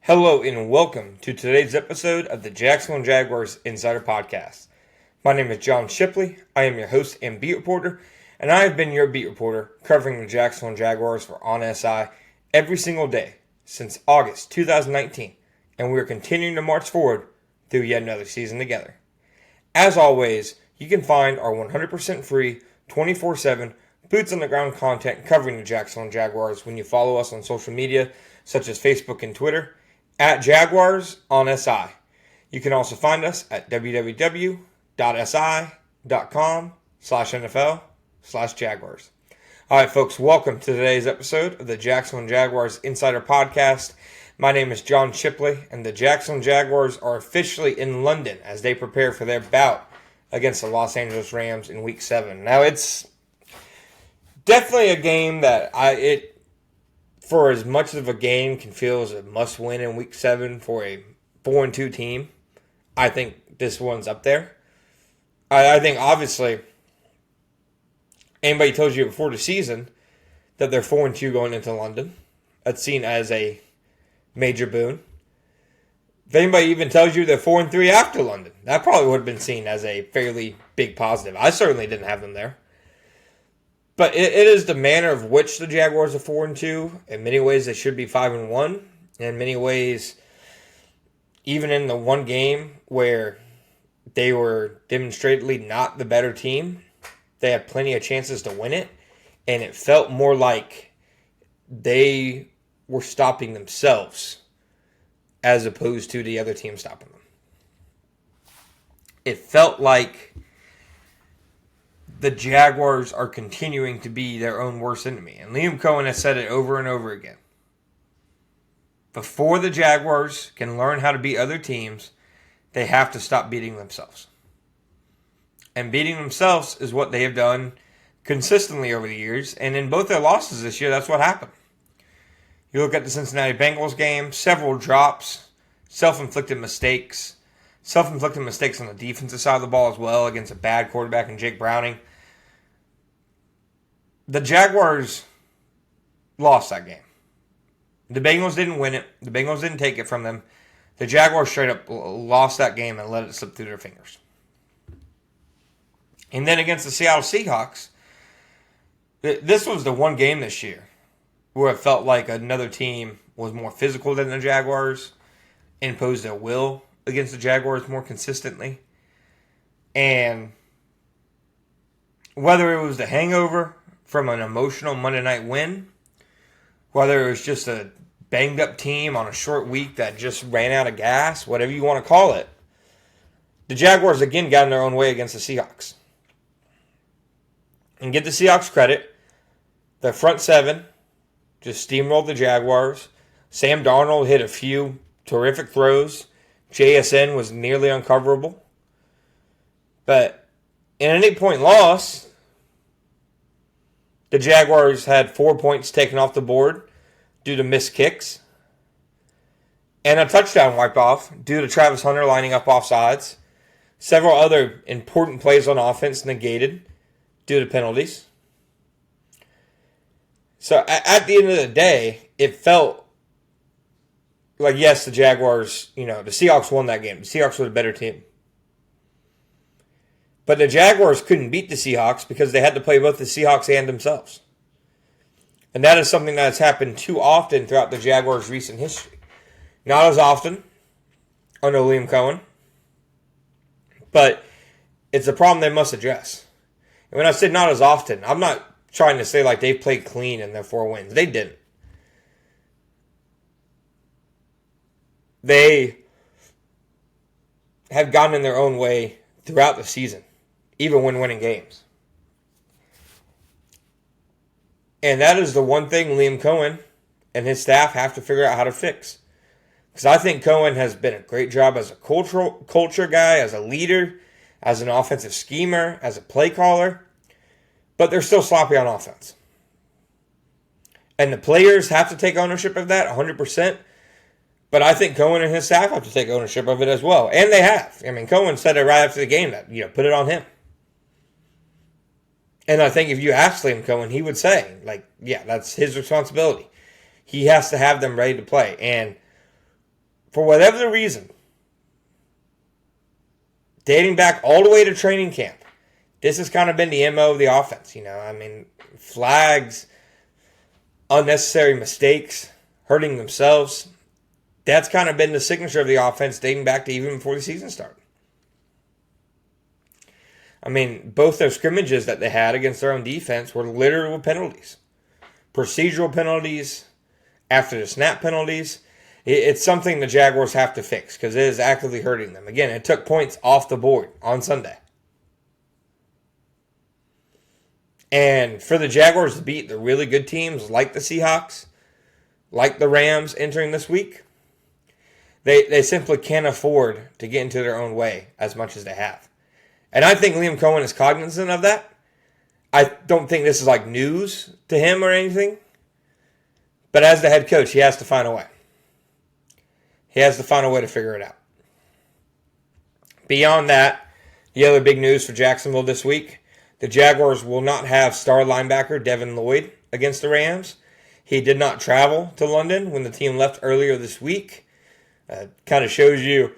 Hello and welcome to today's episode of the Jacksonville Jaguars Insider Podcast. My name is John Shipley. I am your host and beat reporter, and I have been your beat reporter covering the Jacksonville Jaguars for On SI every single day since August 2019, and we are continuing to march forward through yet another season together. As always, you can find our 100% free, 24/7, boots-on-the-ground content covering the Jacksonville Jaguars when you follow us on social media such as Facebook and Twitter, at Jaguars on SI. You can also find us at www.si.com/NFL/Jaguars. All right, folks, welcome to today's episode of the Jacksonville Jaguars Insider Podcast. My name is John Shipley, and the Jacksonville Jaguars are officially in London as they prepare for their bout against the Los Angeles Rams in Week 7. Now, it's definitely a game that for as much of a game can feel as a must-win in Week 7 for a 4-2 team. I think this one's up there. I think, obviously, anybody tells you before the season that they're 4-2 going into London, that's seen as a major boon. If anybody even tells you they're 4-3 after London, that probably would have been seen as a fairly big positive. I certainly didn't have them there. But it is the manner of which the Jaguars are 4-2. In many ways, they should be 5-1. In many ways, even in the one game where they were demonstrably not the better team, they had plenty of chances to win it. And it felt more like they were stopping themselves as opposed to the other team stopping them. It felt like the Jaguars are continuing to be their own worst enemy. And Liam Cohen has said it over and over again. Before the Jaguars can learn how to beat other teams, they have to stop beating themselves. And beating themselves is what they have done consistently over the years. And in both their losses this year, that's what happened. You look at the Cincinnati Bengals game, several drops, self-inflicted mistakes on the defensive side of the ball as well against a bad quarterback in Jake Browning. The Jaguars lost that game. The Bengals didn't win it. The Bengals didn't take it from them. The Jaguars straight up lost that game and let it slip through their fingers. And then against the Seattle Seahawks, this was the one game this year where it felt like another team was more physical than the Jaguars, imposed their will against the Jaguars more consistently. And whether it was the hangover from an emotional Monday night win, whether it was just a banged-up team on a short week that just ran out of gas, whatever you want to call it, the Jaguars again got in their own way against the Seahawks. And give the Seahawks credit, their front seven just steamrolled the Jaguars. Sam Darnold hit a few terrific throws. JSN was nearly uncoverable. But in an 8-point loss, the Jaguars had 4 points taken off the board due to missed kicks. And a touchdown wiped off due to Travis Hunter lining up offsides. Several other important plays on offense negated due to penalties. So at the end of the day, it felt like, yes, the Jaguars, the Seahawks won that game. The Seahawks were the better team. But the Jaguars couldn't beat the Seahawks because they had to play both the Seahawks and themselves. And that is something that has happened too often throughout the Jaguars' recent history. Not as often under Liam Cohen, but it's a problem they must address. And when I say not as often, I'm not trying to say like they've played clean in their 4 wins. They didn't. They have gotten in their own way throughout the season, even when winning games. And that is the one thing Liam Cohen and his staff have to figure out how to fix. Because I think Cohen has been a great job as a culture guy, as a leader, as an offensive schemer, as a play caller. But they're still sloppy on offense. And the players have to take ownership of that 100%. But I think Cohen and his staff have to take ownership of it as well. And they have. I mean, Cohen said it right after the game that, put it on him. And I think if you asked Liam Cohen, he would say, yeah, that's his responsibility. He has to have them ready to play. And for whatever the reason, dating back all the way to training camp, this has kind of been the MO of the offense. Flags, unnecessary mistakes, hurting themselves. That's kind of been the signature of the offense dating back to even before the season started. Both their scrimmages that they had against their own defense were littered with penalties. Procedural penalties, after the snap penalties. It's something the Jaguars have to fix because it is actively hurting them. Again, it took points off the board on Sunday. And for the Jaguars to beat the really good teams like the Seahawks, like the Rams entering this week, they simply can't afford to get into their own way as much as they have. And I think Liam Cohen is cognizant of that. I don't think this is like news to him or anything. But as the head coach, he has to find a way. He has to find a way to figure it out. Beyond that, the other big news for Jacksonville this week, the Jaguars will not have star linebacker Devin Lloyd against the Rams. He did not travel to London when the team left earlier this week. Kind of shows you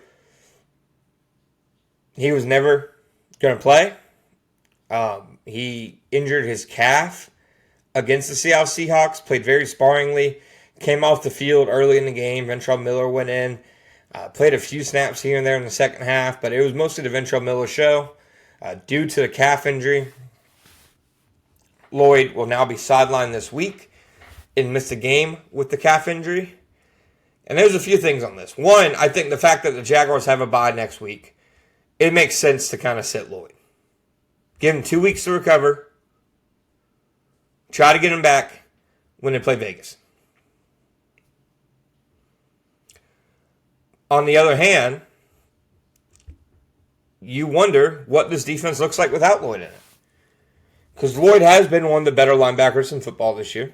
he was never going to play. He injured his calf against the Seattle Seahawks, played very sparingly, came off the field early in the game. Ventrell Miller went in, played a few snaps here and there in the second half, but it was mostly the Ventrell Miller show. Due to the calf injury, Lloyd will now be sidelined this week and miss a game with the calf injury. And there's a few things on this. One, I think the fact that the Jaguars have a bye next week, it makes sense to kind of sit Lloyd. Give him 2 weeks to recover. Try to get him back when they play Vegas. On the other hand, you wonder what this defense looks like without Lloyd in it. Because Lloyd has been one of the better linebackers in football this year.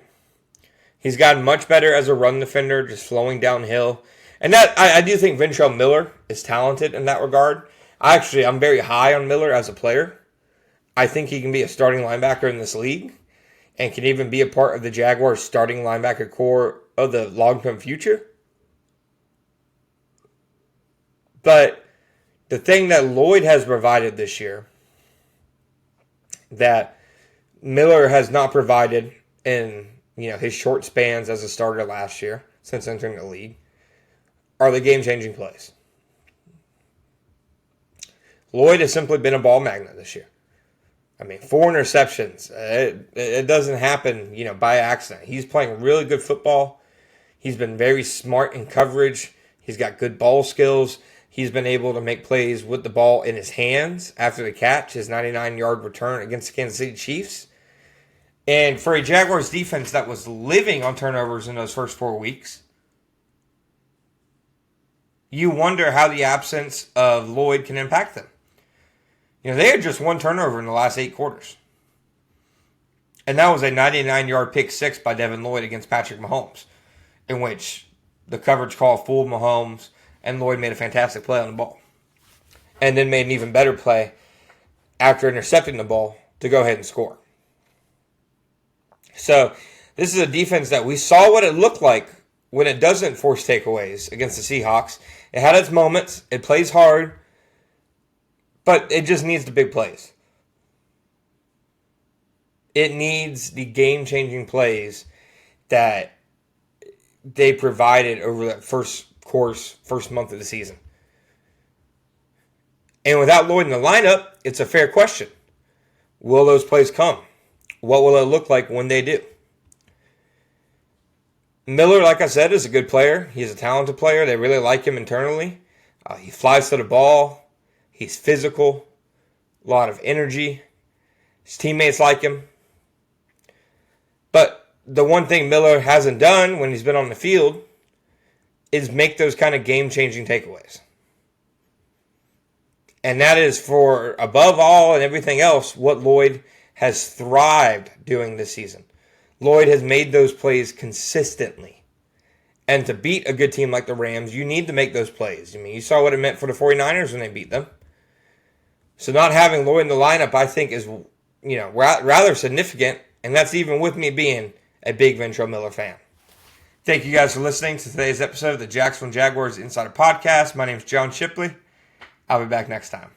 He's gotten much better as a run defender, just flowing downhill. And that I do think Ventrell Miller is talented in that regard. I'm very high on Miller as a player. I think he can be a starting linebacker in this league and can even be a part of the Jaguars' starting linebacker core of the long-term future. But the thing that Lloyd has provided this year that Miller has not provided in his short spans as a starter last year since entering the league are the game-changing plays. Lloyd has simply been a ball magnet this year. 4 interceptions. It doesn't happen, by accident. He's playing really good football. He's been very smart in coverage. He's got good ball skills. He's been able to make plays with the ball in his hands after the catch, his 99-yard return against the Kansas City Chiefs. And for a Jaguars defense that was living on turnovers in those first 4 weeks, you wonder how the absence of Lloyd can impact them. They had just 1 turnover in the last 8 quarters. And that was a 99-yard pick six by Devin Lloyd against Patrick Mahomes, in which the coverage call fooled Mahomes, and Lloyd made a fantastic play on the ball. And then made an even better play after intercepting the ball to go ahead and score. So this is a defense that we saw what it looked like when it doesn't force takeaways against the Seahawks. It had its moments. It plays hard. But it just needs the big plays. It needs the game-changing plays that they provided over that first month of the season. And without Lloyd in the lineup, it's a fair question. Will those plays come? What will it look like when they do? Miller, like I said, is a good player. He's a talented player. They really like him internally. He flies to the ball. He's physical. A lot of energy. His teammates like him. But the one thing Miller hasn't done when he's been on the field is make those kind of game-changing takeaways. And that is for, above all and everything else, what Lloyd has thrived doing this season. Lloyd has made those plays consistently. And to beat a good team like the Rams, you need to make those plays. You saw what it meant for the 49ers when they beat them. So not having Lloyd in the lineup, I think, is rather significant. And that's even with me being a big Ventrell Miller fan. Thank you guys for listening to today's episode of the Jacksonville Jaguars Insider Podcast. My name is John Shipley. I'll be back next time.